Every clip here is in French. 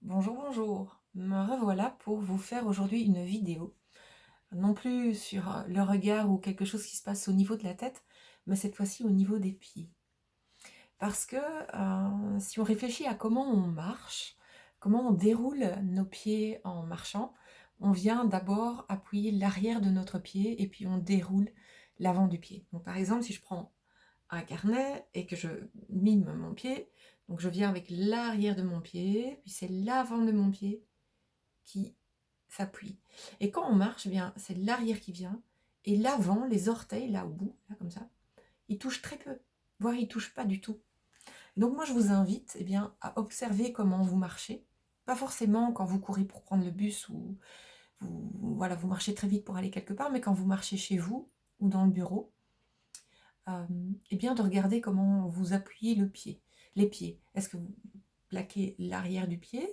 Bonjour, bonjour. Me revoilà pour vous faire aujourd'hui une vidéo, non plus sur le regard ou quelque chose qui se passe au niveau de la tête, mais cette fois-ci au niveau des pieds. Parce que si on réfléchit à comment on marche, comment on déroule nos pieds en marchant, on vient d'abord appuyer l'arrière de notre pied et puis on déroule l'avant du pied. Donc par exemple, si je prends un carnet et que je mime mon pied, donc je viens avec l'arrière de mon pied, puis c'est l'avant de mon pied qui s'appuie. Et quand on marche, eh bien, c'est l'arrière qui vient, et l'avant, les orteils, là au bout, là comme ça, ils touchent très peu, voire ils touchent pas du tout. Donc moi, je vous invite bien, à observer comment vous marchez. Pas forcément quand vous courez pour prendre le bus ou voilà, vous marchez très vite pour aller quelque part, mais quand vous marchez chez vous ou dans le bureau, et bien de regarder comment vous appuyez les pieds. Est-ce que vous plaquez l'arrière du pied,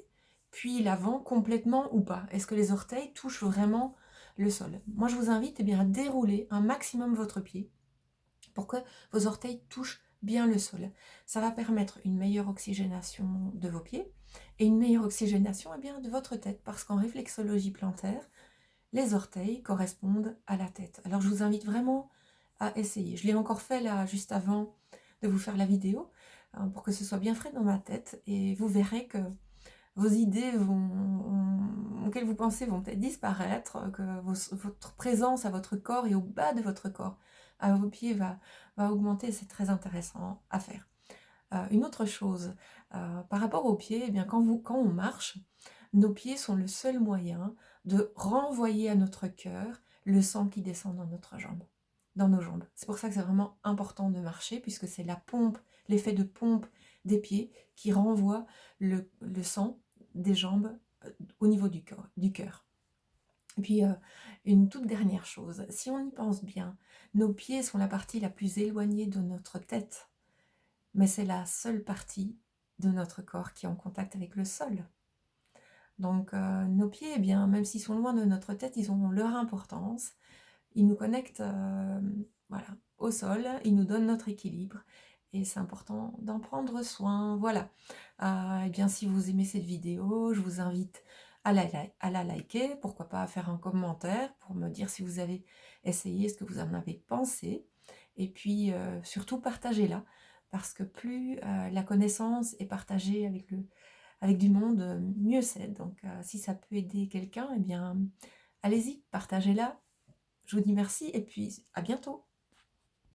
puis l'avant complètement ou pas? Est-ce que les orteils touchent vraiment le sol? Moi, je vous invite bien, à dérouler un maximum votre pied pour que vos orteils touchent bien le sol. Ça va permettre une meilleure oxygénation de vos pieds et une meilleure oxygénation bien, de votre tête, parce qu'en réflexologie plantaire, les orteils correspondent à la tête. Alors je vous invite vraiment à essayer. Je l'ai encore fait là juste avant de vous faire la vidéo pour que ce soit bien frais dans ma tête, et vous verrez que vos idées auxquelles vous pensez vont peut-être disparaître, que votre présence à votre corps et au bas de votre corps, à vos pieds, va augmenter. C'est très intéressant à faire. Une autre chose, par rapport aux pieds, eh bien, quand on marche, nos pieds sont le seul moyen de renvoyer à notre cœur le sang qui descend dans nos jambes. C'est pour ça que c'est vraiment important de marcher, puisque c'est la pompe, l'effet de pompe des pieds qui renvoie le sang des jambes au niveau du cœur. Et puis, une toute dernière chose, si on y pense bien, nos pieds sont la partie la plus éloignée de notre tête, mais c'est la seule partie de notre corps qui est en contact avec le sol. Donc nos pieds, eh bien, même s'ils sont loin de notre tête, ils ont leur importance. Ils nous connectent voilà, au sol, ils nous donnent notre équilibre. Et c'est important d'en prendre soin. Voilà. Eh bien, si vous aimez cette vidéo, je vous invite à la liker. Pourquoi pas à faire un commentaire pour me dire si vous avez essayé, ce que vous en avez pensé. Et puis, surtout, partagez-la. Parce que plus la connaissance est partagée avec du monde, mieux c'est. Donc, si ça peut aider quelqu'un, eh bien, allez-y, partagez-la. Je vous dis merci et puis à bientôt.